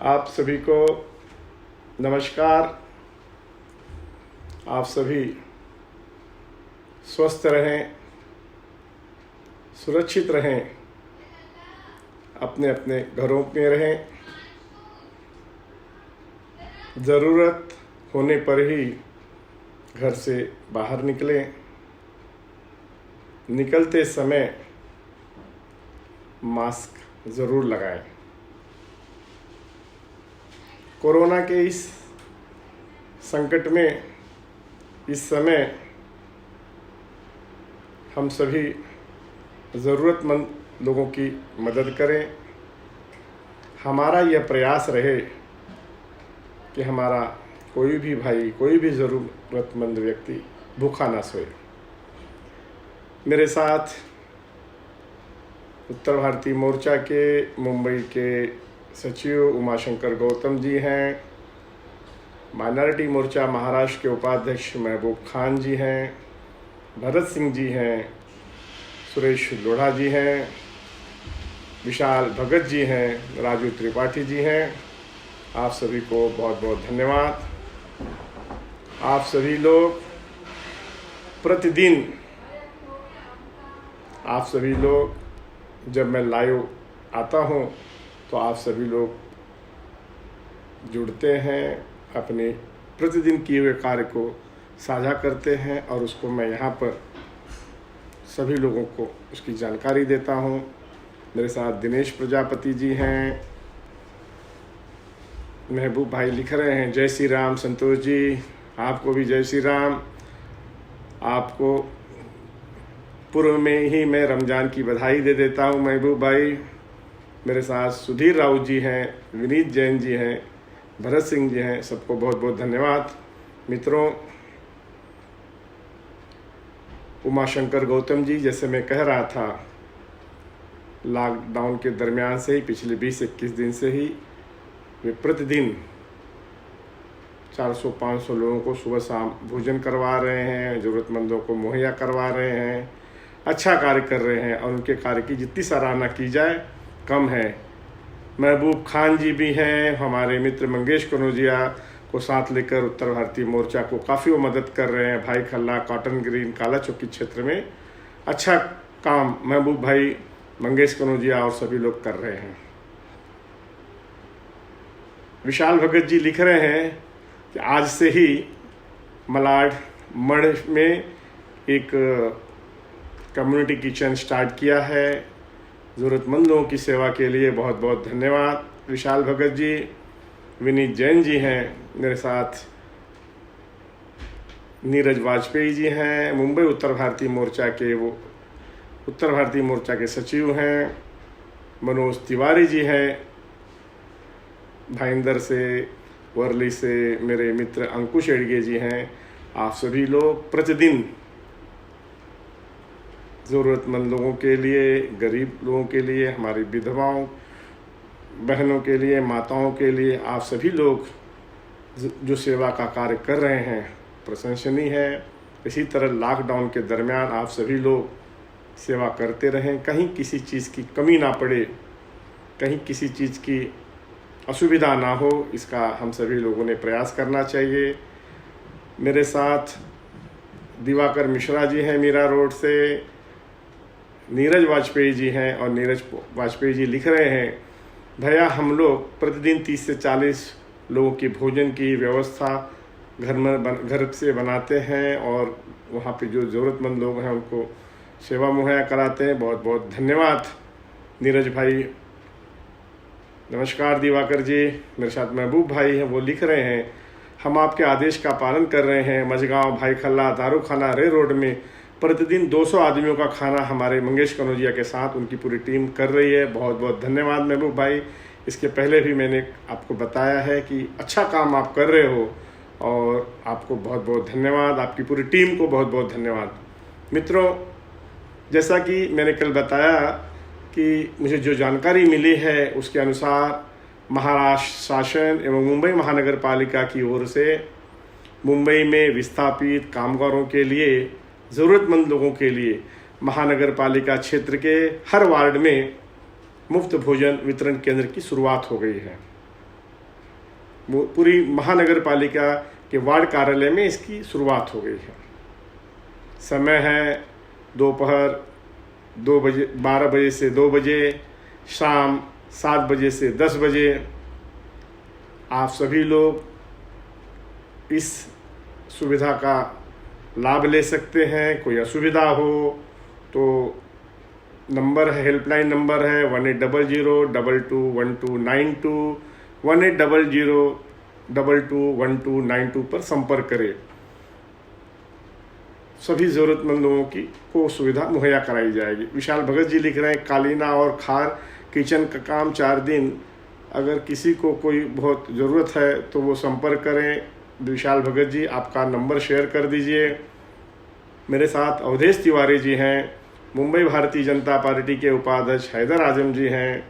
आप सभी को नमस्कार। आप सभी स्वस्थ रहें, सुरक्षित रहें, अपने अपने घरों में रहें। ज़रूरत होने पर ही घर से बाहर निकलें। निकलते समय मास्क ज़रूर लगाएं। कोरोना के इस संकट में इस समय हम सभी ज़रूरतमंद लोगों की मदद करें। हमारा यह प्रयास रहे कि हमारा कोई भी भाई, कोई भी ज़रूरतमंद व्यक्ति भूखा ना सोए। मेरे साथ उत्तर भारतीय मोर्चा के मुंबई के सचिव उमाशंकर गौतम जी हैं, माइनॉरिटी मोर्चा महाराष्ट्र के उपाध्यक्ष महबूब खान जी हैं, भरत सिंह जी हैं, सुरेश लोढ़ा जी हैं, विशाल भगत जी हैं, राजू त्रिपाठी जी हैं। आप सभी को बहुत बहुत धन्यवाद। आप सभी लोग प्रतिदिन, आप सभी लोग जब मैं लाइव आता हूं तो आप सभी लोग जुड़ते हैं, अपने प्रतिदिन किए हुए कार्य को साझा करते हैं और उसको मैं यहाँ पर सभी लोगों को उसकी जानकारी देता हूँ। मेरे साथ दिनेश प्रजापति जी हैं, महबूब भाई लिख रहे हैं जय श्री राम। संतोष जी, आपको भी जय श्री राम। आपको पूर्व में ही मैं रमज़ान की बधाई दे देता हूँ महबूब भाई। मेरे साथ सुधीर राउत जी हैं, विनीत जैन जी हैं, भरत सिंह जी हैं। सबको बहुत बहुत धन्यवाद। मित्रों, उमाशंकर गौतम जी, जैसे मैं कह रहा था, लॉकडाउन के दरमियान से ही पिछले 20-21 दिन से ही वे प्रतिदिन 400-500 लोगों को सुबह शाम भोजन करवा रहे हैं, ज़रूरतमंदों को मुहैया करवा रहे हैं, अच्छा कार्य कर रहे हैं और उनके कार्य की जितनी सराहना की जाए कम है। महबूब खान जी भी हैं, हमारे मित्र मंगेश कनौजिया को साथ लेकर उत्तर भारतीय मोर्चा को काफ़ी वो मदद कर रहे हैं। भाई खल्ला, कॉटन ग्रीन, काला चौकी क्षेत्र में अच्छा काम महबूब भाई, मंगेश कनौजिया और सभी लोग कर रहे हैं। विशाल भगत जी लिख रहे हैं कि आज से ही मलाड मठ में एक कम्युनिटी किचन स्टार्ट किया है ज़रूरतमंद लोगों की सेवा के लिए। बहुत बहुत धन्यवाद विशाल भगत जी। विनीत जैन जी हैं, मेरे साथ नीरज वाजपेयी जी हैं, मुंबई उत्तर भारतीय मोर्चा के वो उत्तर भारतीय मोर्चा के सचिव हैं। मनोज तिवारी जी हैं, भाईंदर से, वर्ली से मेरे मित्र अंकुश एडगे जी हैं। आप सभी लोग प्रतिदिन ज़रूरतमंद लोगों के लिए, गरीब लोगों के लिए, हमारी विधवाओं बहनों के लिए, माताओं के लिए आप सभी लोग जो सेवा का कार्य कर रहे हैं प्रशंसनीय है। इसी तरह लॉकडाउन के दरमियान आप सभी लोग सेवा करते रहें, कहीं किसी चीज़ की कमी ना पड़े, कहीं किसी चीज़ की असुविधा ना हो, इसका हम सभी लोगों ने प्रयास करना चाहिए। मेरे साथ दिवाकर मिश्रा जी हैं मीरा रोड से, नीरज वाजपेयी जी हैं और नीरज वाजपेयी जी लिख रहे हैं, भैया हम लोग प्रतिदिन 30 से 40 लोगों की भोजन की व्यवस्था घर से बनाते हैं और वहाँ पे जो ज़रूरतमंद लोग हैं उनको सेवा मुहैया कराते हैं। बहुत बहुत धन्यवाद नीरज भाई। नमस्कार दिवाकर जी। मेरे साथ महबूब भाई हैं, वो लिख रहे हैं, हम आपके आदेश का पालन कर रहे हैं। मझगांव, भाई खल्ला, दारू खाना, रे रोड में प्रतिदिन 200 आदमियों का खाना हमारे मंगेश कनौजिया के साथ उनकी पूरी टीम कर रही है। बहुत बहुत धन्यवाद महबूब भाई। इसके पहले भी मैंने आपको बताया है कि अच्छा काम आप कर रहे हो और आपको बहुत बहुत धन्यवाद। आपकी पूरी टीम को बहुत बहुत धन्यवाद। मित्रों, जैसा कि मैंने कल बताया कि मुझे जो जानकारी मिली है उसके अनुसार महाराष्ट्र शासन एवं मुंबई महानगर पालिका की ओर से मुंबई में विस्थापित कामगारों के लिए, ज़रूरतमंद लोगों के लिए महानगर पालिका क्षेत्र के हर वार्ड में मुफ्त भोजन वितरण केंद्र की शुरुआत हो गई है। पूरी महानगर पालिका के वार्ड कार्यालय में इसकी शुरुआत हो गई है। समय है दोपहर 2 बजे 12 बजे से 2 बजे, शाम 7 बजे से 10 बजे। आप सभी लोग इस सुविधा का लाभ ले सकते हैं। कोई असुविधा हो तो नंबर है, हेल्पलाइन नंबर है 1800-221292, 1800-221292 पर संपर्क करें। सभी ज़रूरतमंद लोगों को सुविधा मुहैया कराई जाएगी। विशाल भगत जी लिख रहे हैं, कालीना और खार किचन का काम 4 दिन। अगर किसी को कोई बहुत ज़रूरत है तो वो संपर्क करें। विशाल भगत जी, आपका नंबर शेयर कर दीजिए। मेरे साथ अवधेश तिवारी जी हैं, मुंबई भारतीय जनता पार्टी के उपाध्यक्ष हैदर आजम जी हैं,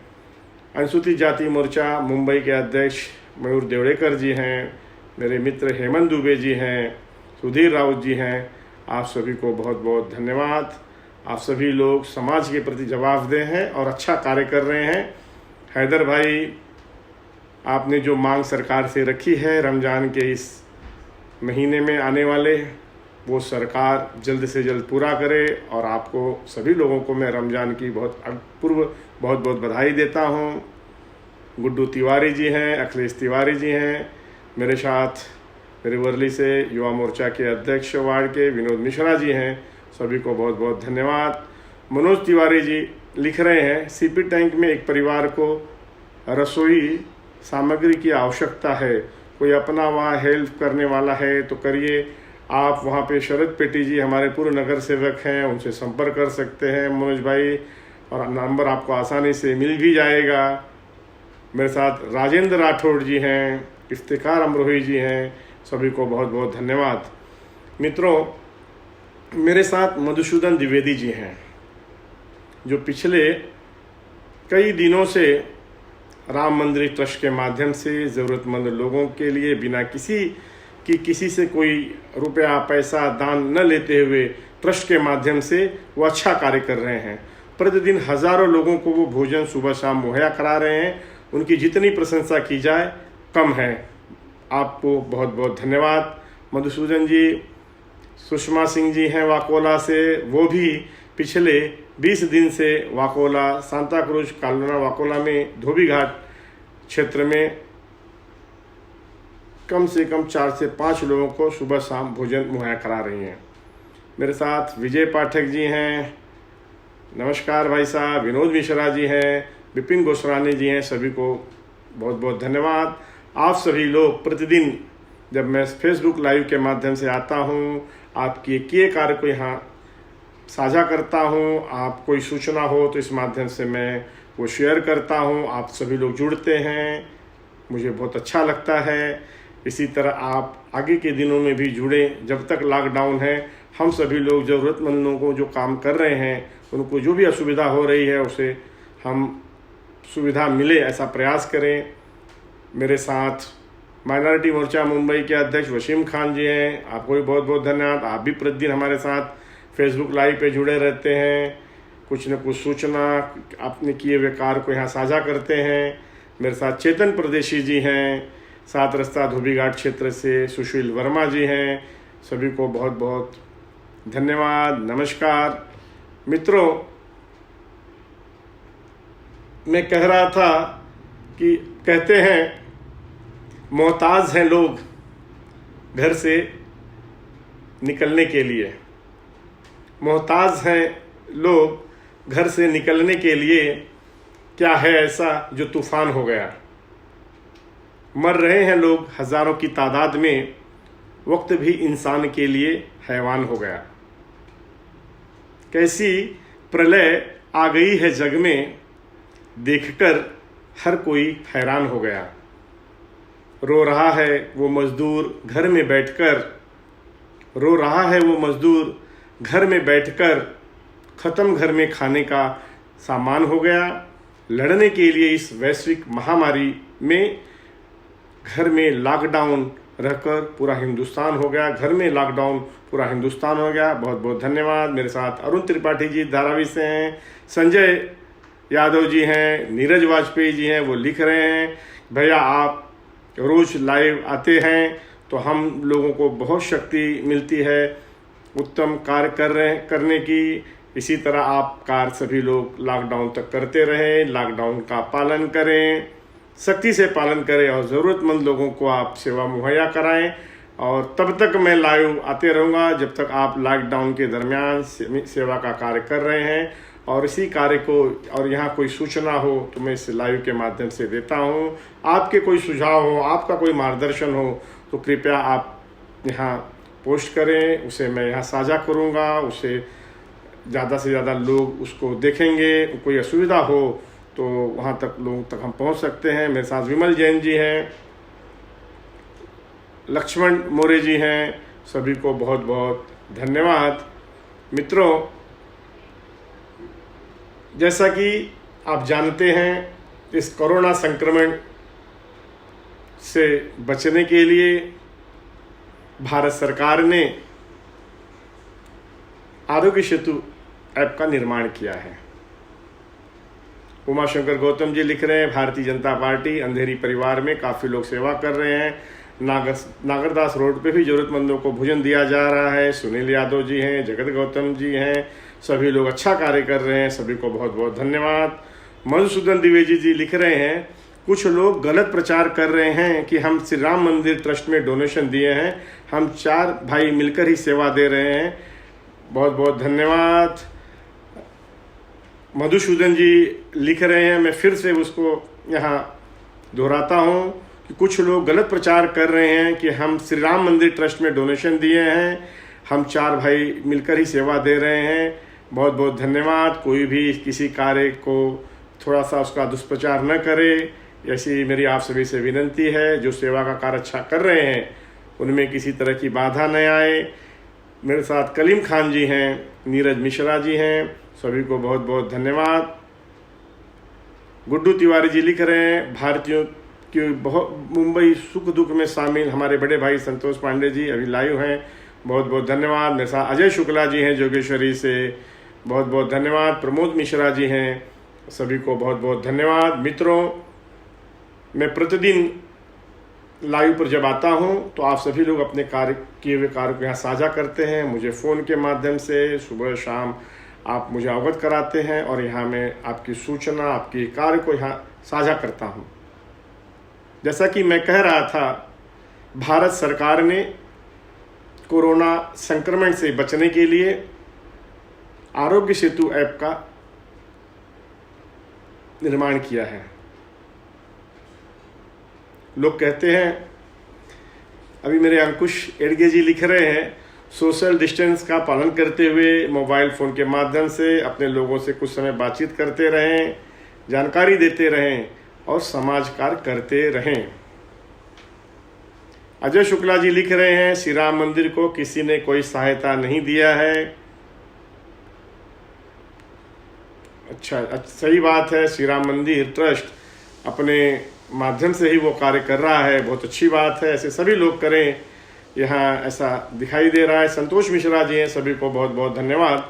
अनुसूचित जाति मोर्चा मुंबई के अध्यक्ष मयूर देवड़ेकर जी हैं, मेरे मित्र हेमंत दुबे जी हैं, सुधीर राउत जी हैं। आप सभी को बहुत बहुत धन्यवाद। आप सभी लोग समाज के प्रति जवाबदेह हैं और अच्छा कार्य कर रहे हैं। हैदर भाई, आपने जो मांग सरकार से रखी है रमज़ान के इस महीने में आने वाले, वो सरकार जल्द से जल्द पूरा करे। और आपको सभी लोगों को मैं रमज़ान की बहुत बहुत बधाई देता हूँ। गुड्डू तिवारी जी हैं, अखिलेश तिवारी जी हैं, मेरे साथ मेरे वर्ली से युवा मोर्चा के अध्यक्ष वार्ड के विनोद मिश्रा जी हैं। सभी को बहुत बहुत धन्यवाद। मनोज तिवारी जी लिख रहे हैं, सीपी टैंक में एक परिवार को रसोई सामग्री की आवश्यकता है। कोई अपना वहाँ हेल्प करने वाला है तो करिए। आप वहाँ पे शरद पेटी जी हमारे पूर्व नगर सेवक हैं, उनसे संपर्क कर सकते हैं मनोज भाई, और नंबर आपको आसानी से मिल भी जाएगा। मेरे साथ राजेंद्र राठौड़ जी हैं, इफ्तिखार अमरोही जी हैं। सभी को बहुत बहुत धन्यवाद। मित्रों, मेरे साथ मधुसूदन द्विवेदी जी हैं, जो पिछले कई दिनों से राम मंदिर ट्रस्ट के माध्यम से ज़रूरतमंद लोगों के लिए बिना किसी से कोई रुपया पैसा दान न लेते हुए ट्रस्ट के माध्यम से वो अच्छा कार्य कर रहे हैं। प्रतिदिन हज़ारों लोगों को वो भोजन सुबह शाम मुहैया करा रहे हैं। उनकी जितनी प्रशंसा की जाए कम है। आपको बहुत बहुत धन्यवाद मधुसूदन जी। सुषमा सिंह जी हैं वाकोला से, वो भी पिछले 20 दिन से वाकोला सांता क्रूज कालोना वाकोला में धोबी घाट क्षेत्र में कम से कम 4 से 5 लोगों को सुबह शाम भोजन मुहैया करा रही हैं। मेरे साथ विजय पाठक जी हैं, नमस्कार भाई साहब। विनोद मिश्रा जी हैं, विपिन गोस्वामी जी हैं। सभी को बहुत बहुत धन्यवाद। आप सभी लोग प्रतिदिन जब मैं फेसबुक लाइव के माध्यम से आता हूँ, आपके किए कार्य को यहाँ साझा करता हूँ। आप कोई सूचना हो तो इस माध्यम से मैं वो शेयर करता हूँ। आप सभी लोग जुड़ते हैं, मुझे बहुत अच्छा लगता है। इसी तरह आप आगे के दिनों में भी जुड़ें। जब तक लॉकडाउन है, हम सभी लोग ज़रूरतमंदों को जो काम कर रहे हैं, उनको जो भी असुविधा हो रही है उसे हम सुविधा मिले ऐसा प्रयास करें। मेरे साथ माइनॉरिटी मोर्चा मुंबई के अध्यक्ष वसीम खान जी हैं, आपको भी बहुत बहुत धन्यवाद। आप भी प्रतिदिन हमारे साथ फेसबुक लाइव पे जुड़े रहते हैं, कुछ न कुछ सूचना अपने किए हुए कार्य को यहाँ साझा करते हैं। मेरे साथ चेतन परदेशी जी हैं, 7 रास्ता धोबी घाट क्षेत्र से सुशील वर्मा जी हैं। सभी को बहुत बहुत धन्यवाद, नमस्कार। मित्रों, मैं कह रहा था कि कहते हैं मोहताज हैं लोग घर से निकलने के लिए, मोहताज हैं लोग घर से निकलने के लिए। क्या है ऐसा जो तूफान हो गया? मर रहे हैं लोग हजारों की तादाद में, वक्त भी इंसान के लिए हैवान हो गया। कैसी प्रलय आ गई है जग में, देखकर हर कोई हैरान हो गया। रो रहा है वो मजदूर घर में बैठकर, रो रहा है वो मजदूर घर में बैठकर। ख़त्म घर में खाने का सामान हो गया। लड़ने के लिए इस वैश्विक महामारी में घर में लॉकडाउन रहकर पूरा हिंदुस्तान हो गया। घर में लॉकडाउन पूरा हिंदुस्तान हो गया। बहुत बहुत धन्यवाद। मेरे साथ अरुण त्रिपाठी जी धारावी से हैं, संजय यादव जी हैं, नीरज वाजपेयी जी हैं। वो लिख रहे हैं, भैया आप रोज़ लाइव आते हैं तो हम लोगों को बहुत शक्ति मिलती है उत्तम कार्य करने की। इसी तरह आप कार्य सभी लोग लॉकडाउन तक करते रहें, लॉकडाउन का पालन करें, सख्ती से पालन करें और ज़रूरतमंद लोगों को आप सेवा मुहैया कराएं। और तब तक मैं लाइव आते रहूँगा जब तक आप लॉकडाउन के दरमियान सेवा का कार्य कर रहे हैं। और इसी कार्य को और यहाँ कोई सूचना हो तो मैं इस लाइव के माध्यम से देता हूँ। आपके कोई सुझाव हो, आपका कोई मार्गदर्शन हो तो कृपया आप यहाँ पोस्ट करें, उसे मैं यहाँ साझा करूँगा, उसे ज़्यादा से ज़्यादा लोग उसको देखेंगे। कोई असुविधा हो तो वहाँ तक लोगों तक हम पहुँच सकते हैं। मेरे साथ विमल जैन जी हैं, लक्ष्मण मोरे जी हैं, सभी को बहुत बहुत धन्यवाद। मित्रों, जैसा कि आप जानते हैं इस कोरोना संक्रमण से बचने के लिए भारत सरकार ने आरोग्य सेतु ऐप का निर्माण किया है। उमाशंकर गौतम जी लिख रहे हैं, भारतीय जनता पार्टी अंधेरी परिवार में काफ़ी लोग सेवा कर रहे हैं। नागरदास रोड पे भी ज़रूरतमंदों को भोजन दिया जा रहा है। सुनील यादव जी हैं, जगत गौतम जी हैं, सभी लोग अच्छा कार्य कर रहे हैं, सभी को बहुत बहुत धन्यवाद। मधुसूदन द्विवेदी जी लिख रहे हैं, कुछ लोग गलत प्रचार कर रहे हैं कि हम श्री राम मंदिर ट्रस्ट में डोनेशन दिए हैं, हम 4 भाई मिलकर ही सेवा दे रहे हैं। बहुत बहुत धन्यवाद। मधुसूदन जी लिख रहे हैं, मैं फिर से उसको यहाँ दोहराता हूँ कि कुछ लोग गलत प्रचार कर रहे हैं कि हम श्री राम मंदिर ट्रस्ट में डोनेशन दिए हैं, हम 4 भाई मिलकर ही सेवा दे रहे हैं। बहुत बहुत धन्यवाद। कोई भी किसी कार्य को थोड़ा सा उसका दुष्प्रचार न करे, ऐसी मेरी आप सभी से विनंती है। जो सेवा का कार्य अच्छा कर रहे हैं उनमें किसी तरह की बाधा न आए। मेरे साथ कलीम खान जी हैं, नीरज मिश्रा जी हैं, सभी को बहुत बहुत धन्यवाद। गुड्डू तिवारी जी लिख रहे हैं, भारतीयों की बहुत मुंबई सुख दुख में शामिल हमारे बड़े भाई संतोष पांडे जी अभी लाइव हैं, बहुत बहुत धन्यवाद। मेरे साथ अजय शुक्ला जी हैं जोगेश्वरी से, बहुत बहुत धन्यवाद। प्रमोद मिश्रा जी हैं, सभी को बहुत बहुत धन्यवाद। मित्रों, मैं प्रतिदिन लाइव पर जब आता हूं तो आप सभी लोग अपने कार्य किए हुए कार्य को यहाँ साझा करते हैं, मुझे फ़ोन के माध्यम से सुबह शाम आप मुझे अवगत कराते हैं और यहाँ मैं आपकी सूचना, आपकी कार्य को यहाँ साझा करता हूँ। जैसा कि मैं कह रहा था, भारत सरकार ने कोरोना संक्रमण से बचने के लिए आरोग्य सेतु ऐप का निर्माण किया है। लोग कहते हैं, अभी मेरे अंकुश एडगे जी लिख रहे हैं, सोशल डिस्टेंस का पालन करते हुए मोबाइल फ़ोन के माध्यम से अपने लोगों से कुछ समय बातचीत करते रहें, जानकारी देते रहें और समाज कार्य करते रहें। अजय शुक्ला जी लिख रहे हैं, श्री राम मंदिर को किसी ने कोई सहायता नहीं दिया है। अच्छा, सही बात है। श्री राम मंदिर ट्रस्ट अपने माध्यम से ही वो कार्य कर रहा है, बहुत अच्छी बात है, ऐसे सभी लोग करें, यहाँ ऐसा दिखाई दे रहा है। संतोष मिश्रा जी हैं, सभी को बहुत बहुत धन्यवाद।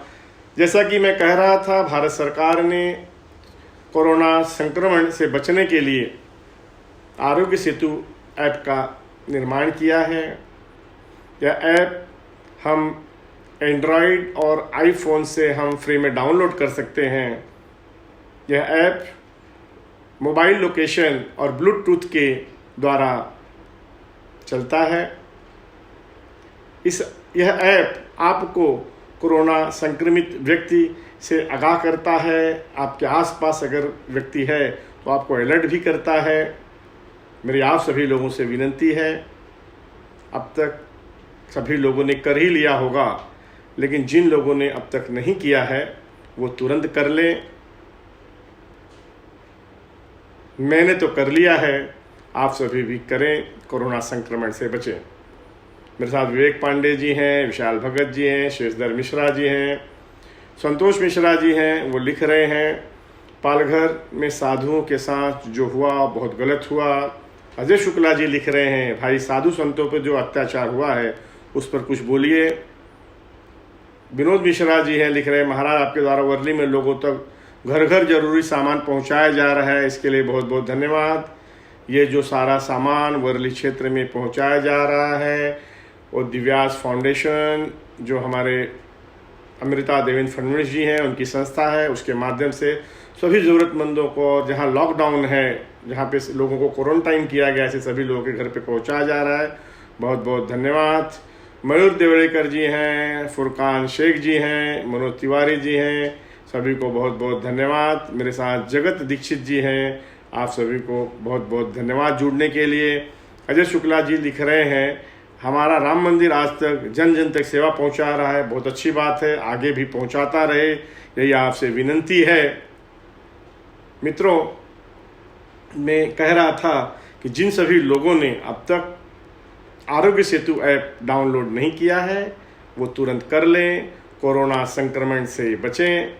जैसा कि मैं कह रहा था, भारत सरकार ने कोरोना संक्रमण से बचने के लिए आरोग्य सेतु ऐप का निर्माण किया है। यह ऐप हम एंड्रॉयड और आईफोन से हम फ्री में डाउनलोड कर सकते हैं। यह ऐप मोबाइल लोकेशन और ब्लूटूथ के द्वारा चलता है। यह ऐप आपको कोरोना संक्रमित व्यक्ति से आगाह करता है। आपके आसपास अगर व्यक्ति है तो आपको अलर्ट भी करता है। मेरी आप सभी लोगों से विनंती है, अब तक सभी लोगों ने कर ही लिया होगा, लेकिन जिन लोगों ने अब तक नहीं किया है वो तुरंत कर लें। मैंने तो कर लिया है, आप सभी भी करें, कोरोना संक्रमण से बचें। मेरे साथ विवेक पांडे जी हैं, विशाल भगत जी हैं, शेषधर मिश्रा जी हैं, संतोष मिश्रा जी हैं। वो लिख रहे हैं, पालघर में साधुओं के साथ जो हुआ बहुत गलत हुआ। अजय शुक्ला जी लिख रहे हैं, भाई साधु संतों पर जो अत्याचार हुआ है उस पर कुछ बोलिए। विनोद मिश्रा जी हैं, लिख रहे हैं, महाराज आपके द्वारा वर्ली में लोगों तक घर घर जरूरी सामान पहुंचाया जा रहा है, इसके लिए बहुत बहुत धन्यवाद। ये जो सारा सामान वर्ली क्षेत्र में पहुंचाया जा रहा है वो दिव्यास फाउंडेशन जो हमारे अमृता देवेंद्र फडणवीस जी हैं उनकी संस्था है, उसके माध्यम से सभी ज़रूरतमंदों को, और जहाँ लॉकडाउन है, जहाँ पे लोगों को क्वारंटाइन किया गया, ऐसे सभी लोगों के घर पे पहुँचाया जा रहा है। बहुत बहुत धन्यवाद। मयूर देवड़ेकर जी हैं, फुरकान शेख जी हैं, मनोज तिवारी जी हैं, सभी को बहुत बहुत धन्यवाद। मेरे साथ जगत दीक्षित जी हैं, आप सभी को बहुत बहुत धन्यवाद जुड़ने के लिए। अजय शुक्ला जी लिख रहे हैं, हमारा राम मंदिर आज तक जन जन तक सेवा पहुंचा रहा है, बहुत अच्छी बात है, आगे भी पहुंचाता रहे, यही आपसे विनंती है। मित्रों, मैं कह रहा था कि जिन सभी लोगों ने अब तक आरोग्य सेतु ऐप डाउनलोड नहीं किया है वो तुरंत कर लें, कोरोना संक्रमण से बचें।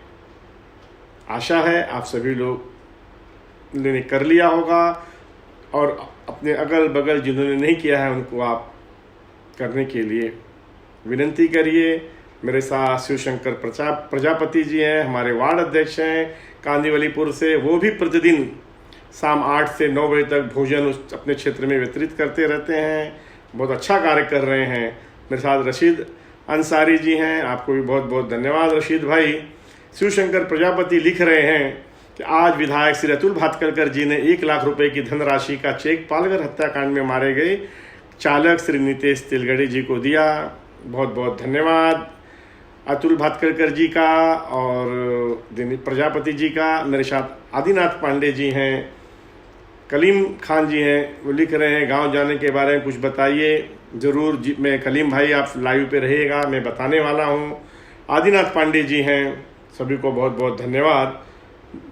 आशा है आप सभी लोग ने कर लिया होगा, और अपने अगल बगल जिन्होंने नहीं किया है उनको आप करने के लिए विनंती करिए। मेरे साथ शिवशंकर प्रजापति जी हैं, हमारे वार्ड अध्यक्ष हैं कांदीवलीपुर से, वो भी प्रतिदिन शाम 8 से 9 बजे तक भोजन अपने क्षेत्र में वितरित करते रहते हैं, बहुत अच्छा कार्य कर रहे हैं। मेरे साथ रशीद अंसारी जी हैं, आपको भी बहुत बहुत धन्यवाद रशीद भाई। शिवशंकर प्रजापति लिख रहे हैं कि आज विधायक श्री अतुल भातखलकर जी ने 1 लाख रुपए की धनराशि का चेक पालघर हत्याकांड में मारे गए चालक श्री नितेश तिलगड़ी जी को दिया। बहुत बहुत धन्यवाद अतुल भातखलकर जी का और दिनेश प्रजापति जी का। मेरे साथ आदिनाथ पांडे जी हैं, कलीम खान जी हैं, वो लिख रहे हैं गांव जाने के बारे में कुछ बताइए। ज़रूर जी, मैं कलीम भाई आप लाइव पे रहिएगा, मैं बताने वाला हूं। आदिनाथ पांडे जी हैं, सभी को बहुत बहुत धन्यवाद।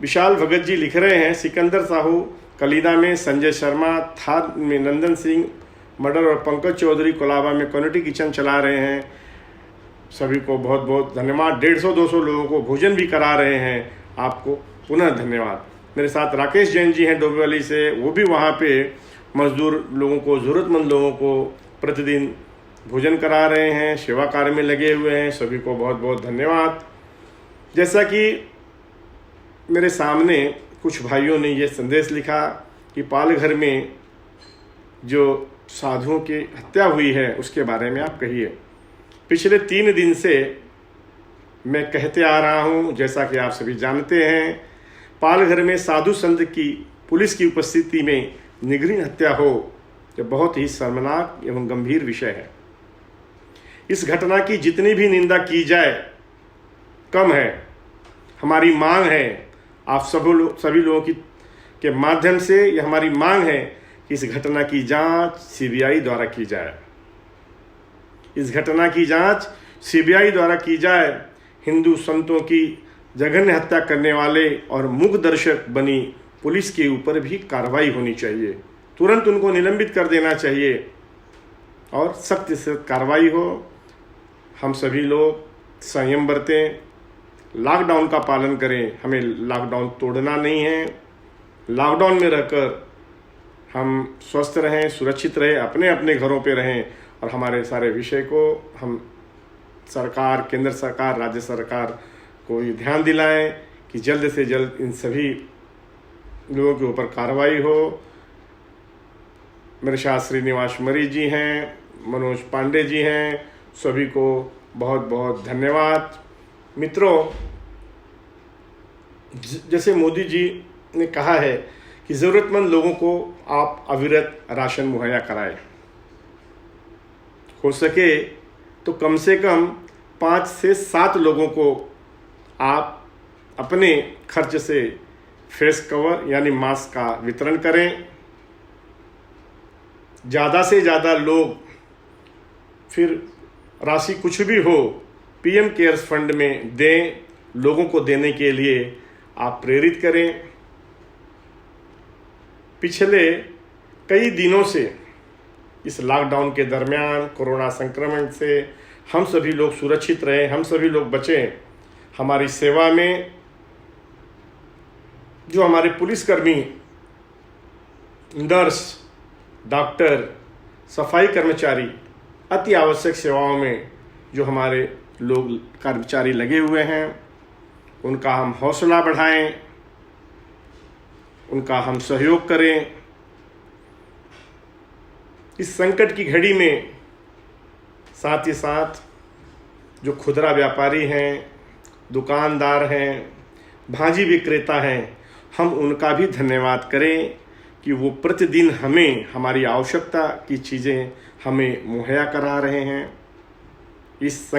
विशाल भगत जी लिख रहे हैं, सिकंदर साहू कलीदा में, संजय शर्मा थार में, नंदन सिंह मर्डर और पंकज चौधरी कोलाबा में कम्युनिटी किचन चला रहे हैं, सभी को बहुत बहुत धन्यवाद। 150-200 लोगों को भोजन भी करा रहे हैं, आपको पुनः धन्यवाद। मेरे साथ राकेश जैन जी हैं डोंबिवली से, वो भी वहाँ पे मजदूर लोगों को, ज़रूरतमंद लोगों को प्रतिदिन भोजन करा रहे हैं, सेवा कार्य में लगे हुए हैं, सभी को बहुत बहुत धन्यवाद। जैसा कि मेरे सामने कुछ भाइयों ने ये संदेश लिखा कि पालघर में जो साधुओं की हत्या हुई है उसके बारे में आप कहिए। पिछले 3 दिन से मैं कहते आ रहा हूँ, जैसा कि आप सभी जानते हैं, पालघर में साधु संत की पुलिस की उपस्थिति में निगृहीन हत्या हो, यह बहुत ही शर्मनाक एवं गंभीर विषय है। इस घटना की जितनी भी निंदा की जाए कम है। हमारी मांग है, आप सभी लोगों के माध्यम से यह हमारी मांग है कि इस घटना की जांच सीबीआई द्वारा की जाए। इस घटना की जांच सीबीआई द्वारा की जाए। हिंदू संतों की जघन्य हत्या करने वाले और मूक दर्शक बनी पुलिस के ऊपर भी कार्रवाई होनी चाहिए, तुरंत उनको निलंबित कर देना चाहिए और सख्त से कार्रवाई हो। हम सभी लोग संयम बरतें, लॉकडाउन का पालन करें। हमें लॉकडाउन तोड़ना नहीं है। लॉकडाउन में रहकर हम स्वस्थ रहें, सुरक्षित रहें, अपने अपने घरों पे रहें, और हमारे सारे विषय को हम सरकार, केंद्र सरकार, राज्य सरकार को ये ध्यान दिलाएं कि जल्द से जल्द इन सभी लोगों के ऊपर कार्रवाई हो। मेरे साथ श्रीनिवास मरी जी हैं, मनोज पांडे जी हैं, सभी को बहुत बहुत धन्यवाद। मित्रों, जैसे मोदी जी ने कहा है कि ज़रूरतमंद लोगों को आप अविरत राशन मुहैया कराएं, हो सके तो कम से कम 5 से 7 लोगों को आप अपने खर्च से फेस कवर यानी मास्क का वितरण करें। ज़्यादा से ज़्यादा लोग, फिर राशि कुछ भी हो, पीएम केयर्स फंड में दें। लोगों को देने के लिए आप प्रेरित करें। पिछले कई दिनों से इस लॉकडाउन के दरमियान कोरोना संक्रमण से हम सभी लोग सुरक्षित रहें, हम सभी लोग बचें। हमारी सेवा में जो हमारे पुलिसकर्मी, नर्स, डॉक्टर, सफाई कर्मचारी, अति आवश्यक सेवाओं में जो हमारे लोग कर्मचारी लगे हुए हैं, उनका हम हौसला बढ़ाएं, उनका हम सहयोग करें। इस संकट की घड़ी में साथ ही साथ जो खुदरा व्यापारी हैं, दुकानदार हैं, भाजी विक्रेता हैं, हम उनका भी धन्यवाद करें कि वो प्रतिदिन हमें हमारी आवश्यकता की चीज़ें हमें मुहैया करा रहे हैं। इस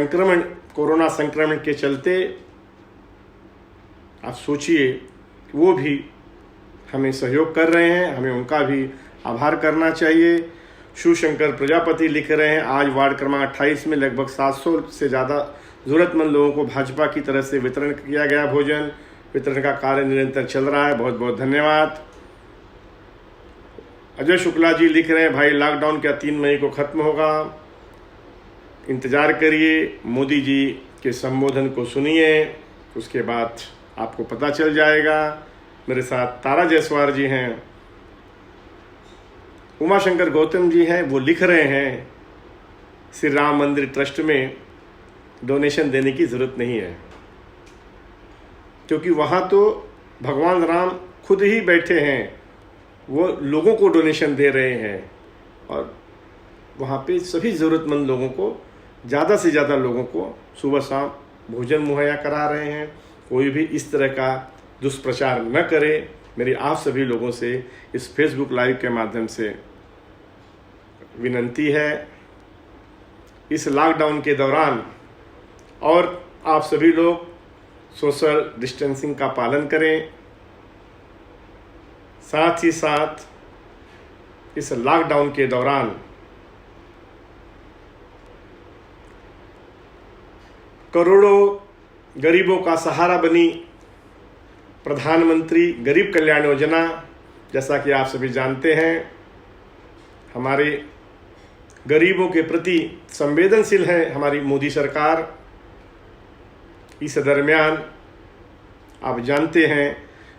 कोरोना संक्रमण के चलते आप सोचिए वो भी हमें सहयोग कर रहे हैं, हमें उनका भी आभार करना चाहिए। शिवशंकर प्रजापति लिख रहे हैं, आज वार्ड क्रमांक 28 में लगभग 700 से ज़्यादा ज़रूरतमंद लोगों को भाजपा की तरफ से वितरण किया गया भोजन। वितरण का कार्य निरंतर चल रहा है, बहुत बहुत धन्यवाद। अजय शुक्ला जी लिख रहे हैं, भाई लॉकडाउन क्या 3 मई को खत्म होगा? इंतज़ार करिए, मोदी जी के संबोधन को सुनिए, उसके बाद आपको पता चल जाएगा। मेरे साथ तारा जायसवाल जी हैं, उमाशंकर गौतम जी हैं, वो लिख रहे हैं श्री राम मंदिर ट्रस्ट में डोनेशन देने की ज़रूरत नहीं है, क्योंकि वहाँ तो भगवान राम खुद ही बैठे हैं, वो लोगों को डोनेशन दे रहे हैं और वहाँ पे सभी ज़रूरतमंद लोगों को, ज़्यादा से ज़्यादा लोगों को सुबह शाम भोजन मुहैया करा रहे हैं। कोई भी इस तरह का दुष्प्रचार न करे, मेरी आप सभी लोगों से इस फेसबुक लाइव के माध्यम से विनंती है। इस लॉकडाउन के दौरान और आप सभी लोग सोशल डिस्टेंसिंग का पालन करें, साथ ही साथ इस लॉकडाउन के दौरान करोड़ों गरीबों का सहारा बनी प्रधानमंत्री गरीब कल्याण योजना। जैसा कि आप सभी जानते हैं, हमारे गरीबों के प्रति संवेदनशील है हमारी मोदी सरकार। इस दरमियान आप जानते हैं,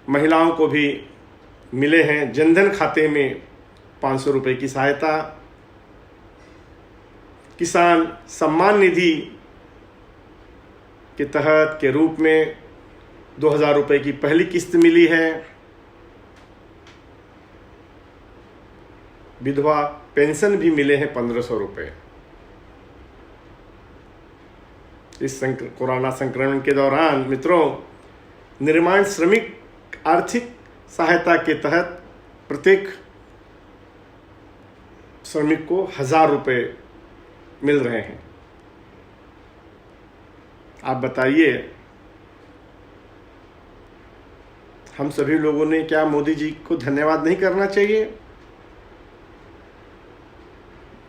महिलाओं को भी मिले हैं जनधन खाते में 500 रुपये की सहायता। किसान सम्मान निधि के तहत के रूप में 2000 रुपये की पहली किस्त मिली है। विधवा पेंशन भी मिले हैं 1500 रुपये। इस कोरोना संक्रमण के दौरान मित्रों, निर्माण श्रमिक आर्थिक सहायता के तहत प्रत्येक श्रमिक को 1000 रुपये मिल रहे हैं। आप बताइए, हम सभी लोगों ने क्या मोदी जी को धन्यवाद नहीं करना चाहिए?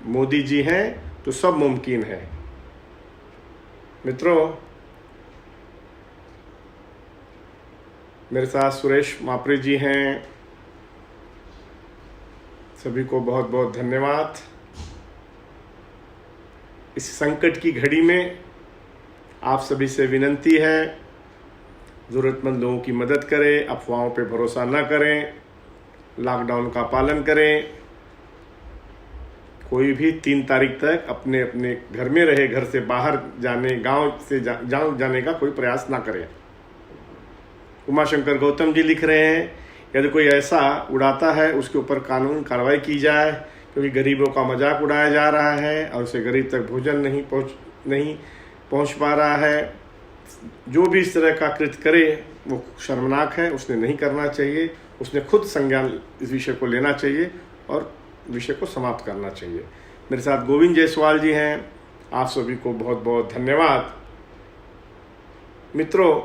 मोदी जी हैं तो सब मुमकिन है। मित्रों, मेरे साथ सुरेश मापरे जी हैं, सभी को बहुत बहुत धन्यवाद। इस संकट की घड़ी में आप सभी से विनंती है, ज़रूरतमंद लोगों की मदद करें, अफवाहों पे भरोसा न करें, लॉकडाउन का पालन करें। कोई भी 3 तारीख तक अपने अपने घर में रहे, घर से बाहर जाने, गांव से जाने का कोई प्रयास ना करें। उमाशंकर गौतम जी लिख रहे हैं, यदि कोई ऐसा उड़ाता है उसके ऊपर कानून कार्रवाई की जाए, क्योंकि गरीबों का मजाक उड़ाया जा रहा है और उसे गरीब तक भोजन नहीं पहुंच पा रहा है। जो भी इस तरह का कृत्य करे वो शर्मनाक है, उसने नहीं करना चाहिए। उसने खुद संज्ञान इस विषय को लेना चाहिए और विषय को समाप्त करना चाहिए। मेरे साथ गोविंद जायसवाल जी हैं, आप सभी को बहुत बहुत धन्यवाद। मित्रों,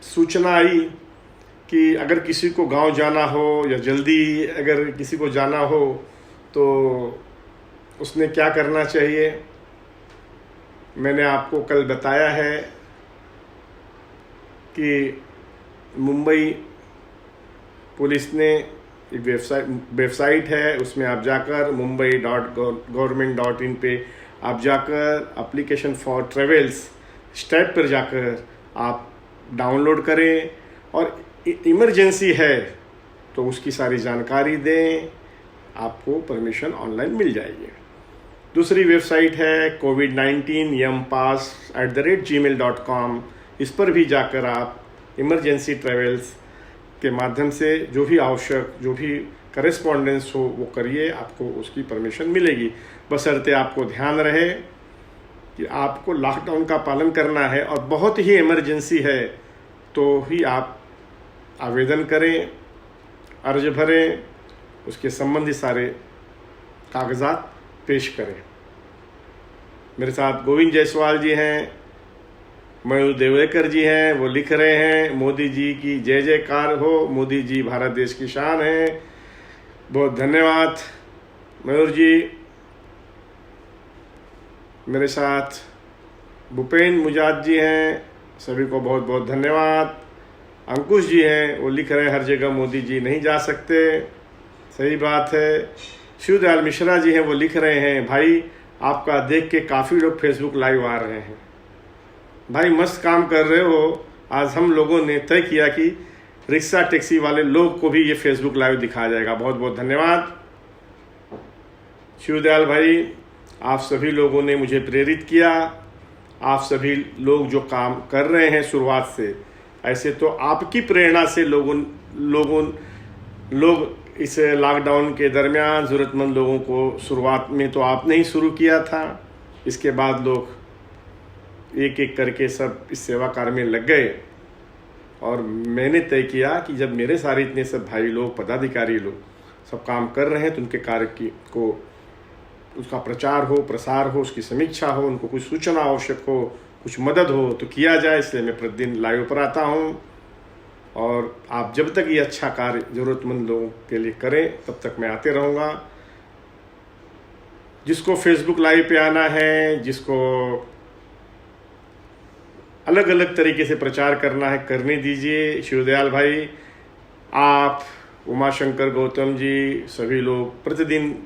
सूचना आई कि अगर किसी को गांव जाना हो या जल्दी अगर किसी को जाना हो तो उसने क्या करना चाहिए। मैंने आपको कल बताया है कि मुंबई पुलिस ने एक वेबसाइट है, उसमें आप जाकर mumbai.government.in पे आप जाकर एप्लीकेशन फॉर ट्रेवल्स स्टेप पर जाकर आप डाउनलोड करें और इमरजेंसी है तो उसकी सारी जानकारी दें, आपको परमिशन ऑनलाइन मिल जाएगी। दूसरी वेबसाइट है covid19 yampass@gmail.com। इस पर भी जाकर आप इमरजेंसी ट्रेवल्स के माध्यम से जो भी आवश्यक, जो भी करेस्पॉन्डेंस हो वो करिए, आपको उसकी परमिशन मिलेगी। बशर्ते आपको ध्यान रहे कि आपको लॉकडाउन का पालन करना है और बहुत ही इमरजेंसी है तो ही आप आवेदन करें, अर्ज भरें, उसके संबंधी सारे कागजात पेश करें। मेरे साथ गोविंद जायसवाल जी हैं, मयूर देवड़ेकर जी हैं, वो लिख रहे हैं मोदी जी की जय जयकार हो, मोदी जी भारत देश की शान है। बहुत धन्यवाद मयूर जी। मेरे साथ भूपेंद्र मुजाद जी हैं, सभी को बहुत बहुत धन्यवाद। अंकुश जी हैं, वो लिख रहे हैं हर जगह मोदी जी नहीं जा सकते, सही बात है। शिवदयाल मिश्रा जी हैं, वो लिख रहे हैं भाई आपका देख के काफ़ी लोग फेसबुक लाइव आ रहे हैं। भाई मस्त काम कर रहे हो। आज हम लोगों ने तय किया कि रिक्शा टैक्सी वाले लोग को भी ये फेसबुक लाइव दिखाया जाएगा। बहुत बहुत धन्यवाद शिवदयाल भाई, आप सभी लोगों ने मुझे प्रेरित किया। आप सभी लोग जो काम कर रहे हैं शुरुआत से, ऐसे तो आपकी प्रेरणा से लोग इस लॉकडाउन के दरमियान ज़रूरतमंद लोगों को शुरुआत में तो आपने ही शुरू किया था, इसके बाद लोग एक एक करके सब इस सेवा कार्य में लग गए। और मैंने तय किया कि जब मेरे सारे इतने सब भाई लोग, पदाधिकारी लोग सब काम कर रहे हैं तो उनके कार्य को उसका प्रचार हो, प्रसार हो, उसकी समीक्षा हो, उनको कुछ सूचना आवश्यक हो, कुछ मदद हो तो किया जाए। इसलिए मैं प्रतिदिन लाइव पर आता हूँ और आप जब तक ये अच्छा कार्य ज़रूरतमंद लोगों के लिए करें तब तक मैं आते रहूँगा। जिसको फेसबुक लाइव पे आना है, जिसको अलग अलग तरीके से प्रचार करना है, करने दीजिए। शिवदयाल भाई, आप, उमाशंकर गौतम जी, सभी लोग प्रतिदिन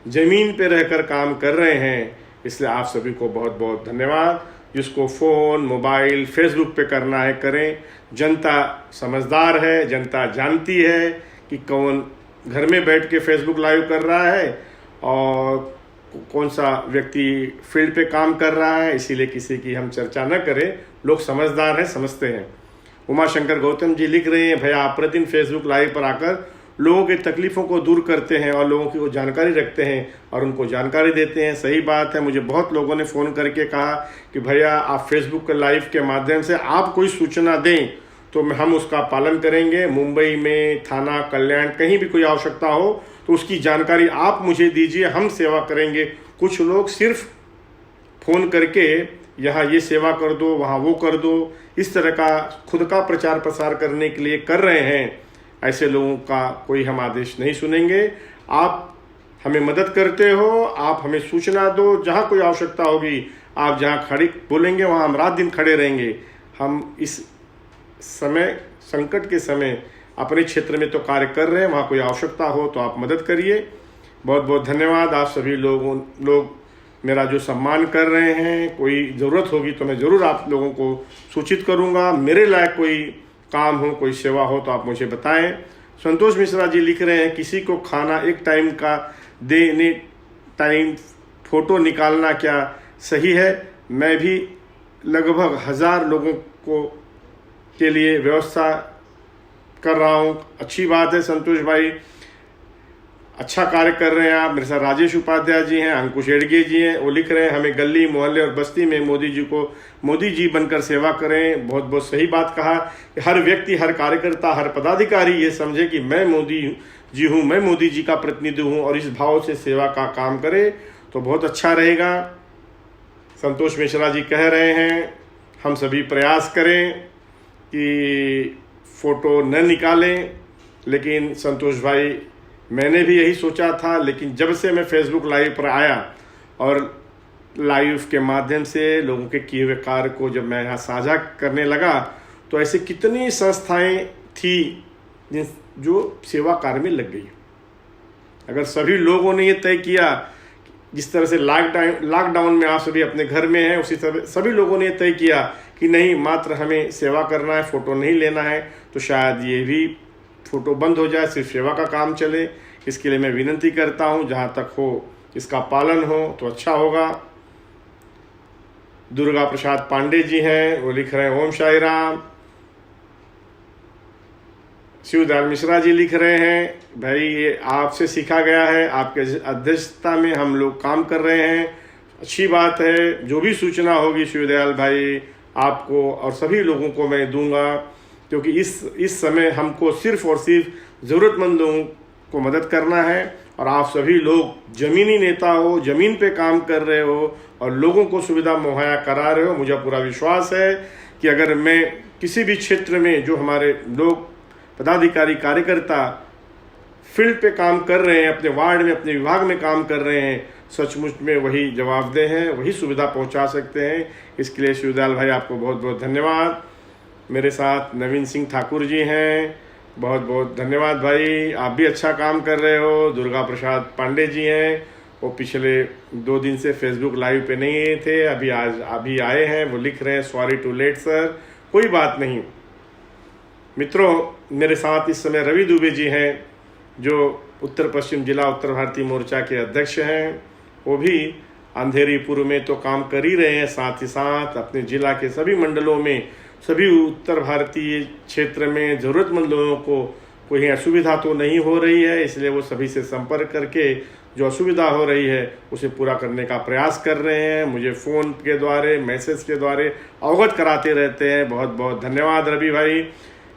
ज़मीन पे रहकर काम कर रहे हैं, इसलिए आप सभी को बहुत बहुत धन्यवाद। जिसको फ़ोन, मोबाइल, फेसबुक पे करना है करें। जनता समझदार है, जनता जानती है कि कौन घर में बैठ के फेसबुक लाइव कर रहा है और कौन सा व्यक्ति फील्ड पे काम कर रहा है, इसीलिए किसी की हम चर्चा न करें। लोग समझदार हैं, समझते हैं। उमाशंकर गौतम जी लिख रहे हैं भैया आप प्रतिदिन फेसबुक लाइव पर आकर लोगों की तकलीफ़ों को दूर करते हैं और लोगों की वो जानकारी रखते हैं और उनको जानकारी देते हैं। सही बात है। मुझे बहुत लोगों ने फ़ोन करके कहा कि भैया आप फेसबुक के लाइव के माध्यम से आप कोई सूचना दें तो हम उसका पालन करेंगे। मुंबई में थाना, कल्याण, कहीं भी कोई आवश्यकता हो तो उसकी जानकारी आप मुझे दीजिए, हम सेवा करेंगे। कुछ लोग सिर्फ फ़ोन करके यहाँ ये सेवा कर दो, वहाँ वो कर दो, इस तरह का खुद का प्रचार प्रसार करने के लिए कर रहे हैं। ऐसे लोगों का कोई हम आदेश नहीं सुनेंगे। आप हमें मदद करते हो, आप हमें सूचना दो, जहाँ कोई आवश्यकता होगी आप जहाँ खड़े बोलेंगे वहाँ हम रात दिन खड़े रहेंगे। हम इस समय, संकट के समय, अपने क्षेत्र में तो कार्य कर रहे हैं, वहाँ कोई आवश्यकता हो तो आप मदद करिए। बहुत बहुत धन्यवाद। आप सभी लोग मेरा जो सम्मान कर रहे हैं, कोई ज़रूरत होगी तो मैं ज़रूर आप लोगों को सूचित करूँगा। मेरे लायक कोई काम हो, कोई सेवा हो तो आप मुझे बताएं। संतोष मिश्रा जी लिख रहे हैं किसी को खाना एक टाइम का देने टाइम फ़ोटो निकालना क्या सही है? मैं भी लगभग 1000 लोगों को के लिए व्यवस्था कर रहा हूँ। अच्छी बात है संतोष भाई, अच्छा कार्य कर रहे हैं आप। मेरे साथ राजेश उपाध्याय जी हैं, अंकुश एडगे जी हैं, वो लिख रहे हैं हमें गली, मोहल्ले और बस्ती में मोदी जी बनकर सेवा करें। बहुत बहुत सही बात कहा। हर व्यक्ति, हर कार्यकर्ता, हर पदाधिकारी ये समझे कि मैं मोदी जी हूँ, मैं मोदी जी का प्रतिनिधि हूँ और इस भाव से सेवा का काम करे तो बहुत अच्छा रहेगा। संतोष मिश्रा जी कह रहे हैं हम सभी प्रयास करें कि फ़ोटो न निकालें, लेकिन संतोष भाई मैंने भी यही सोचा था, लेकिन जब से मैं फेसबुक लाइव पर आया और लाइव के माध्यम से लोगों के किए हुए कार्य को जब मैं यहाँ साझा करने लगा तो ऐसे कितनी संस्थाएं थी जो सेवा कार्य में लग गई। अगर सभी लोगों ने ये तय किया, जिस तरह से लॉकडाउन में आप सभी अपने घर में हैं, उसी तरह सभी लोगों ने तय किया कि नहीं, मात्र हमें सेवा करना है, फ़ोटो नहीं लेना है, तो शायद ये भी फ़ोटो बंद हो जाए, सिर्फ सेवा का काम चले। इसके लिए मैं विनती करता हूँ जहाँ तक हो इसका पालन हो तो अच्छा होगा। दुर्गा प्रसाद पांडे जी हैं, वो लिख रहे हैं ओम साई राम। शिवदयाल मिश्रा जी लिख रहे हैं, भाई ये आपसे सीखा गया है, आपके अध्यक्षता में हम लोग काम कर रहे हैं, अच्छी बात है। जो भी सूचना होगी शिवदयाल भाई आपको और सभी लोगों को मैं दूंगा, क्योंकि इस समय हमको सिर्फ और सिर्फ ज़रूरतमंद लोगों को मदद करना है। और आप सभी लोग ज़मीनी नेता हो, ज़मीन पे काम कर रहे हो और लोगों को सुविधा मुहैया करा रहे हो। मुझे पूरा विश्वास है कि अगर मैं किसी भी क्षेत्र में जो हमारे लोग पदाधिकारी कार्यकर्ता फील्ड पे काम कर रहे हैं, अपने वार्ड में अपने विभाग में काम कर रहे हैं, सचमुच में वही जवाबदेह हैं, वही सुविधा पहुंचा सकते हैं। इसके लिए शिवदयाल भाई आपको बहुत बहुत धन्यवाद। मेरे साथ नवीन सिंह ठाकुर जी हैं, बहुत बहुत धन्यवाद भाई, आप भी अच्छा काम कर रहे हो। दुर्गा प्रसाद पांडे जी हैं, वो पिछले 2 दिन से फेसबुक लाइव पे नहीं थे, अभी आए हैं। वो लिख रहे हैं, सॉरी टू लेट सर। कोई बात नहीं मित्रों, मेरे साथ इस समय रवि दुबे जी हैं, जो उत्तर पश्चिम जिला उत्तर भारतीय मोर्चा के अध्यक्ष हैं। वो भी अंधेरी पूर्व में तो काम कर ही रहे हैं, साथ ही साथ अपने जिला के सभी मंडलों में, सभी उत्तर भारतीय क्षेत्र में ज़रूरतमंद लोगों को कोई असुविधा तो नहीं हो रही है, इसलिए वो सभी से संपर्क करके जो असुविधा हो रही है उसे पूरा करने का प्रयास कर रहे हैं। मुझे फ़ोन के द्वारा, मैसेज के द्वारा अवगत कराते रहते हैं। बहुत बहुत धन्यवाद रवि भाई।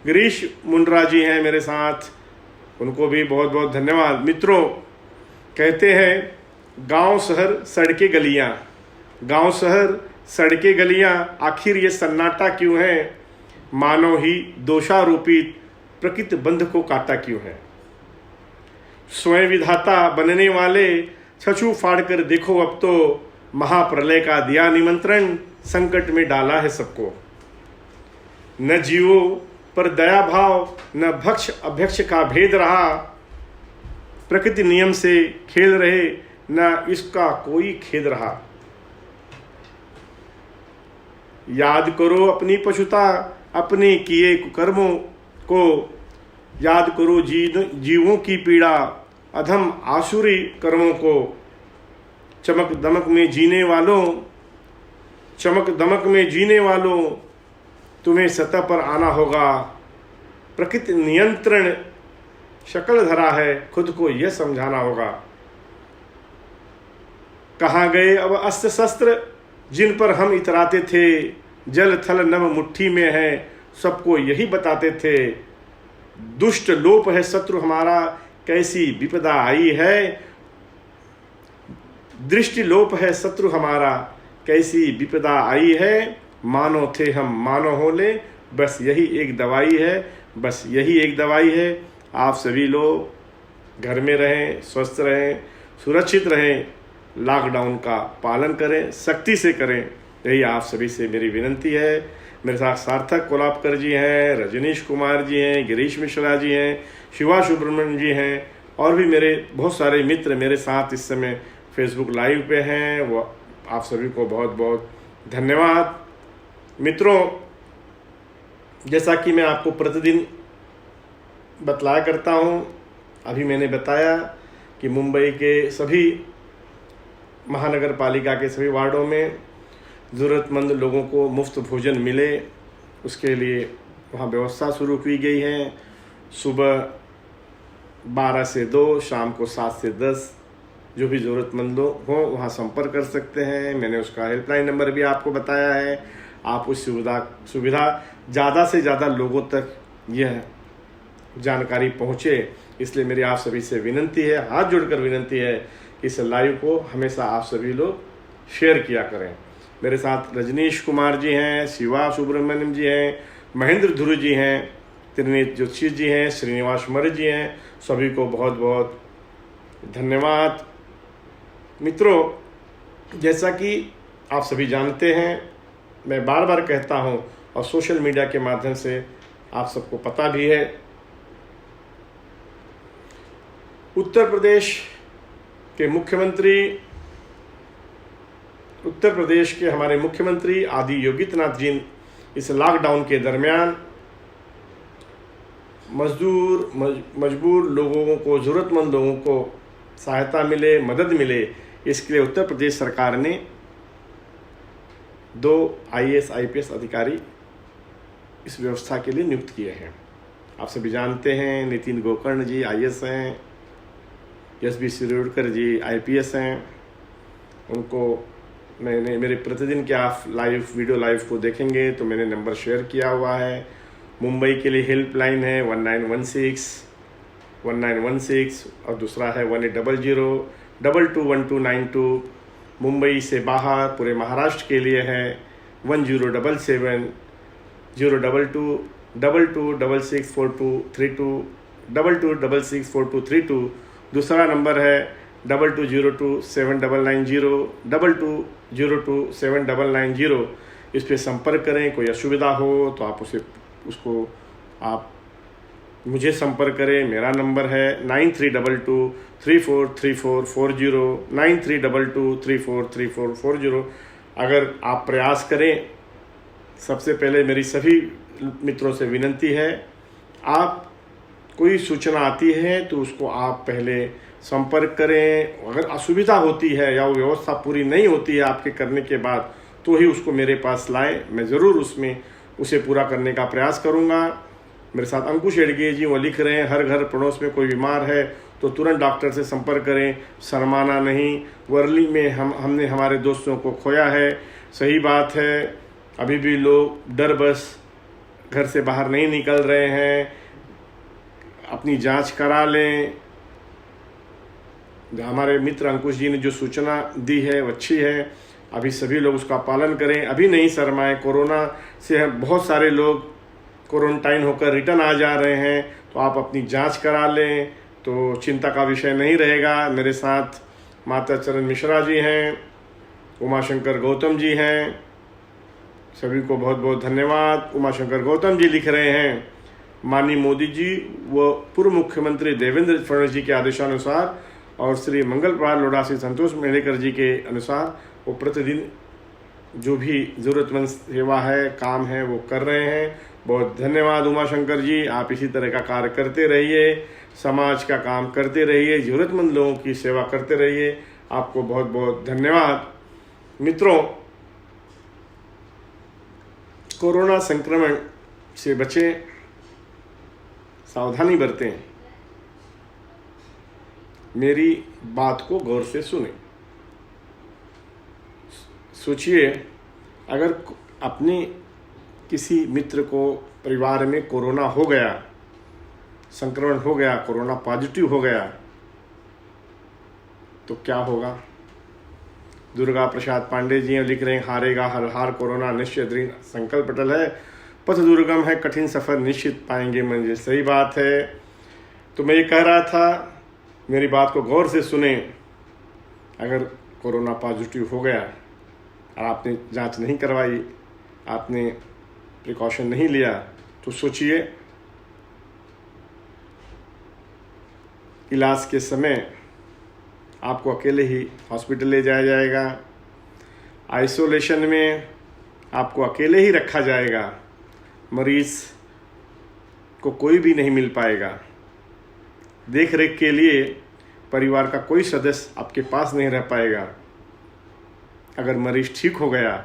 गिरीश मुंड्रा जी हैं मेरे साथ, उनको भी बहुत बहुत धन्यवाद। मित्रों, कहते हैं गांव शहर सड़कें गलियां, गांव शहर सड़कें गलियां, आखिर ये सन्नाटा क्यों है? मानव ही दोषारोपित प्रकृति बंध को काटा क्यों है? स्वयं विधाता बनने वाले छछू फाड़ कर देखो, अब तो महाप्रलय का दिया निमंत्रण, संकट में डाला है सबको। न जीवो पर दया भाव, न भक्ष अभ्यक्ष का भेद रहा, प्रकृति नियम से खेल रहे, न इसका कोई खेद रहा। याद करो अपनी पशुता, अपने किए कुकर्मों को, याद करो जीवों की पीड़ा, अधम आसुरी कर्मों को। चमक दमक में जीने वालों, चमक दमक में जीने वालों, तुम्हें सतह पर आना होगा। प्रकृति नियंत्रण शक्ल धरा है, खुद को यह समझाना होगा। कहाँ गए अब अस्त्र शस्त्र जिन पर हम इतराते थे, जल थल नभ मुट्ठी में है, सबको यही बताते थे। दुष्ट लोप है शत्रु हमारा, कैसी विपदा आई है। दृष्टि लोप है शत्रु हमारा, कैसी विपदा आई है। मानो थे हम मानो हो ले, बस यही एक दवाई है, बस यही एक दवाई है। आप सभी लोग घर में रहें, स्वस्थ रहें, सुरक्षित रहें, लॉकडाउन का पालन करें, सख्ती से करें, यही आप सभी से मेरी विनती है। मेरे साथ सार्थक कोलापकर जी हैं, रजनीश कुमार जी हैं, गिरीश मिश्रा जी हैं, शिवा सुब्रमण्यम जी हैं, और भी मेरे बहुत सारे मित्र मेरे साथ इस समय फेसबुक लाइव पे हैं। वो आप सभी को बहुत बहुत धन्यवाद। मित्रों, जैसा कि मैं आपको प्रतिदिन बतलाया करता हूँ, अभी मैंने बताया कि मुंबई के सभी महानगर पालिका के सभी वार्डों में ज़रूरतमंद लोगों को मुफ्त भोजन मिले, उसके लिए वहाँ व्यवस्था शुरू की गई है। सुबह 12 से 2, शाम को 7 से 10 जो भी ज़रूरतमंद लोग हों वहाँ संपर्क कर सकते हैं। मैंने उसका हेल्पलाइन नंबर भी आपको बताया है। आप उस सुविधा ज़्यादा से ज़्यादा लोगों तक यह जानकारी पहुँचे, इसलिए मेरी आप सभी से विनंती है, हाथ जोड़कर विनंती है कि इस लाइव को हमेशा आप सभी लोग शेयर किया करें। मेरे साथ रजनीश कुमार जी हैं, शिवा सुब्रमण्यम जी हैं, महेंद्र ध्रुव जी हैं, त्रिनेत जोशी जी हैं, श्रीनिवास मौर्य जी हैं, सभी को बहुत बहुत धन्यवाद। मित्रों, जैसा कि आप सभी जानते हैं, मैं बार बार कहता हूं और सोशल मीडिया के माध्यम से आप सबको पता भी है, उत्तर प्रदेश के हमारे मुख्यमंत्री आदि योगीनाथ जी इस लॉकडाउन के दरमियान मजबूर लोगों को, ज़रूरतमंद लोगों को सहायता मिले, मदद मिले, इसके लिए उत्तर प्रदेश सरकार ने 2 IAS IPS अधिकारी इस व्यवस्था के लिए नियुक्त किए हैं। आप सभी जानते हैं नितिन गोकर्ण जी IAS हैं, SB शिरोडकर जी IPS हैं। उनको मैंने मेरे प्रतिदिन के आप वीडियो लाइव को देखेंगे तो मैंने नंबर शेयर किया हुआ है। मुंबई के लिए हेल्पलाइन है 1916 और दूसरा है 1800-221292। मुंबई से बाहर पूरे महाराष्ट्र के लिए है 1077-022-22664232 22664232। दूसरा नंबर है 2202-7990 इस पे संपर्क करें। कोई असुविधा हो तो आप आप मुझे संपर्क करें। मेरा नंबर है 9322343440 9322343440। अगर आप प्रयास करें, सबसे पहले मेरी सभी मित्रों से विनती है, आप कोई सूचना आती है तो उसको आप पहले संपर्क करें। अगर असुविधा होती है या वो व्यवस्था पूरी नहीं होती है आपके करने के बाद, तो ही उसको मेरे पास लाएं। मैं ज़रूर उसे पूरा करने का प्रयास करूंगा। मेरे साथ अंकुश एडगे जी वो लिख रहे हैं, हर घर पड़ोस में कोई बीमार है तो तुरंत डॉक्टर से संपर्क करें, शर्माना नहीं। वर्ली में हमने हमारे दोस्तों को खोया है। सही बात है, अभी भी लोग डर बस घर से बाहर नहीं निकल रहे हैं। अपनी जांच करा लें। हमारे मित्र अंकुश जी ने जो सूचना दी है वो अच्छी है। अभी सभी लोग उसका पालन करें, अभी नहीं शर्माएं। कोरोना से बहुत सारे लोग क्वारंटाइन होकर रिटर्न आ जा रहे हैं, तो आप अपनी जांच करा लें तो चिंता का विषय नहीं रहेगा। मेरे साथ माता चरण मिश्रा जी हैं, उमाशंकर गौतम जी हैं, सभी को बहुत बहुत धन्यवाद। उमाशंकर गौतम जी लिख रहे हैं, माननीय मोदी जी व पूर्व मुख्यमंत्री देवेंद्र फडणवीस जी के आदेशानुसार और श्री मंगल प्रभात लोढ़ा श्री संतोष मेहड़ेकर जी के अनुसार वो प्रतिदिन जो भी ज़रूरतमंद सेवा है, काम है, वो कर रहे हैं। बहुत धन्यवाद उमाशंकर जी, आप इसी तरह का कार्य करते रहिए, समाज का काम करते रहिए, ज़रूरतमंद लोगों की सेवा करते रहिए। आपको बहुत बहुत धन्यवाद। मित्रों, कोरोना संक्रमण से बचें, सावधानी बरतें। मेरी बात को गौर से सुने। सोचिए, अगर अपने किसी मित्र को परिवार में कोरोना हो गया, संक्रमण हो गया, कोरोना पॉजिटिव हो गया, तो क्या होगा। दुर्गा प्रसाद पांडे जी लिख रहे हैं, हारेगा हर हार कोरोना निश्चित दृढ़ संकल्प अटल है, पथ दुर्गम है कठिन सफर निश्चित पाएंगे मंजिल। सही बात है। तो मैं ये कह रहा था, मेरी बात को गौर से सुने। अगर कोरोना पॉजिटिव हो गया और आपने जांच नहीं करवाई, आपने प्रिकॉशन नहीं लिया, तो सोचिए इलाज के समय आपको अकेले ही हॉस्पिटल ले जाया जाएगा, आइसोलेशन में आपको अकेले ही रखा जाएगा, मरीज को कोई भी नहीं मिल पाएगा, देख रेख के लिए परिवार का कोई सदस्य आपके पास नहीं रह पाएगा। अगर मरीज ठीक हो गया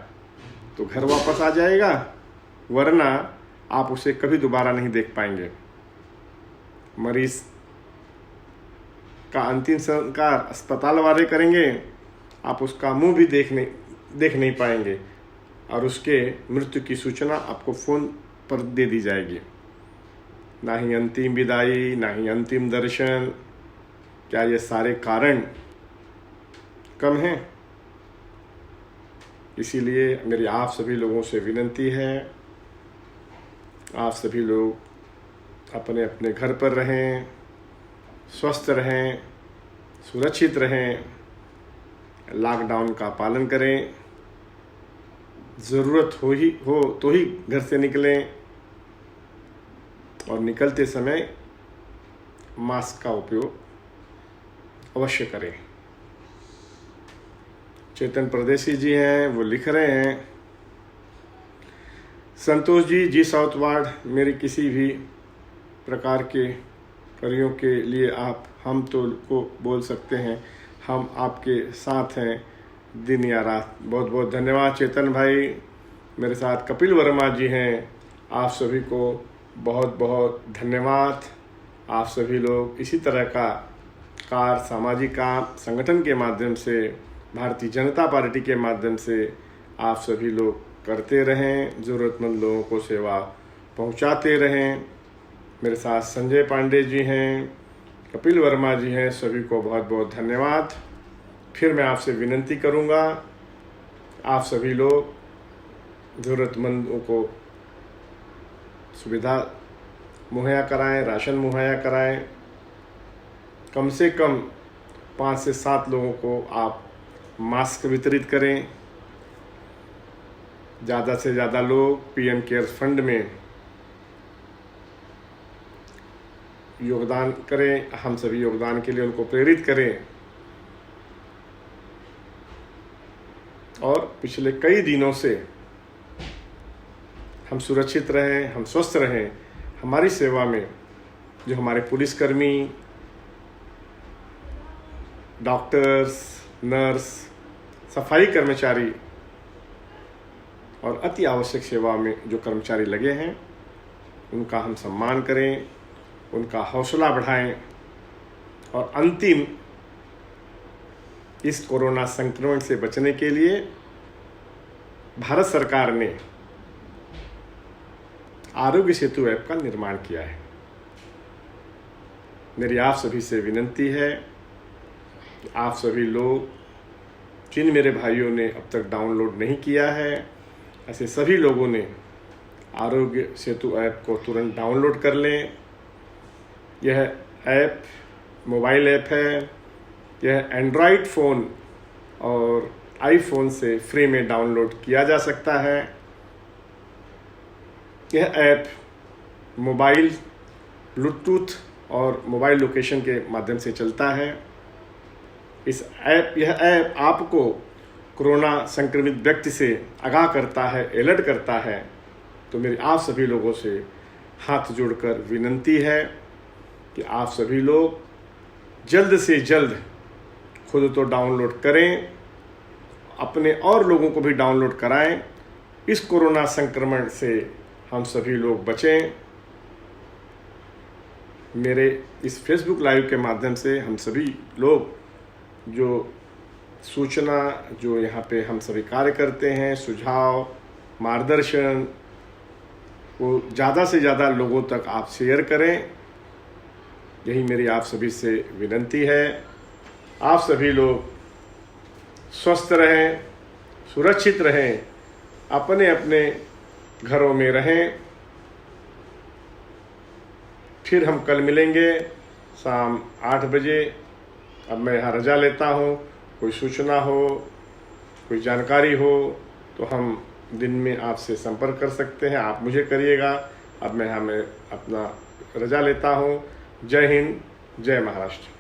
तो घर वापस आ जाएगा, वरना आप उसे कभी दोबारा नहीं देख पाएंगे। मरीज का अंतिम संस्कार अस्पताल वाले करेंगे, आप उसका मुंह भी देख नहीं पाएंगे और उसके मृत्यु की सूचना आपको फ़ोन पर दे दी जाएगी। ना ही अंतिम विदाई, ना ही अंतिम दर्शन। क्या ये सारे कारण कम हैं? इसीलिए मेरी आप सभी लोगों से विनती है, आप सभी लोग अपने अपने घर पर रहें, स्वस्थ रहें, सुरक्षित रहें, लॉकडाउन का पालन करें, ज़रूरत हो तो ही घर से निकलें और निकलते समय मास्क का उपयोग अवश्य करें। चेतन परदेसी जी हैं, वो लिख रहे हैं, संतोष जी साउथ वार्ड, मेरी किसी भी प्रकार के कार्यों के लिए हम तो को बोल सकते हैं, हम आपके साथ हैं दिन या रात। बहुत बहुत धन्यवाद चेतन भाई। मेरे साथ कपिल वर्मा जी हैं, आप सभी को बहुत बहुत धन्यवाद। आप सभी लोग इसी तरह का कार्य सामाजिक काम संगठन के माध्यम से, भारतीय जनता पार्टी के माध्यम से आप सभी लोग करते रहें, ज़रूरतमंद लोगों को सेवा पहुंचाते रहें। मेरे साथ संजय पांडे जी हैं, कपिल वर्मा जी हैं, सभी को बहुत बहुत धन्यवाद। फिर मैं आपसे विनती करूंगा, आप सभी लोग ज़रूरतमंदों को सुविधा मुहैया कराएं, राशन मुहैया कराएं। कम से कम 5 से 7 लोगों को आप मास्क वितरित करें। ज़्यादा से ज़्यादा लोग पीएम केयर्स फंड में योगदान करें। हम सभी योगदान के लिए उनको प्रेरित करें। और पिछले कई दिनों से हम सुरक्षित रहें, हम स्वस्थ रहें। हमारी सेवा में जो हमारे पुलिसकर्मी, डॉक्टर्स, नर्स, सफाई कर्मचारी और अति आवश्यक सेवा में जो कर्मचारी लगे हैं, उनका हम सम्मान करें, उनका हौसला बढ़ाएं। और अंतिम इस कोरोना संक्रमण से बचने के लिए भारत सरकार ने आरोग्य सेतु ऐप का निर्माण किया है। मेरी आप सभी से विनती है कि आप सभी लोग, जिन मेरे भाइयों ने अब तक डाउनलोड नहीं किया है, ऐसे सभी लोगों ने आरोग्य सेतु ऐप को तुरंत डाउनलोड कर लें। यह ऐप मोबाइल ऐप है। यह एंड्रॉयड फ़ोन और आईफोन से फ्री में डाउनलोड किया जा सकता है। यह ऐप मोबाइल, ब्लूटूथ और मोबाइल लोकेशन के माध्यम से चलता है। यह ऐप आपको कोरोना संक्रमित व्यक्ति से आगाह करता है, अलर्ट करता है। तो मेरी आप सभी लोगों से हाथ जोड़कर विनती है कि आप सभी लोग जल्द से जल्द खुद तो डाउनलोड करें, अपने और लोगों को भी डाउनलोड कराएं। इस कोरोना संक्रमण से हम सभी लोग बचें। मेरे इस फेसबुक लाइव के माध्यम से हम सभी लोग जो सूचना, जो यहाँ पे हम सभी कार्य करते हैं, सुझाव, मार्गदर्शन, वो ज़्यादा से ज़्यादा लोगों तक आप शेयर करें। यही मेरी आप सभी से विनती है। आप सभी लोग स्वस्थ रहें, सुरक्षित रहें, अपने अपने घरों में रहें। फिर हम कल मिलेंगे शाम 8 बजे। अब मैं यहाँ रजा लेता हूँ। कोई सूचना हो, कोई जानकारी हो तो हम दिन में आपसे संपर्क कर सकते हैं, आप मुझे करिएगा। अब मैं यहाँ अपना रजा लेता हूँ। जय हिंद, जय महाराष्ट्र।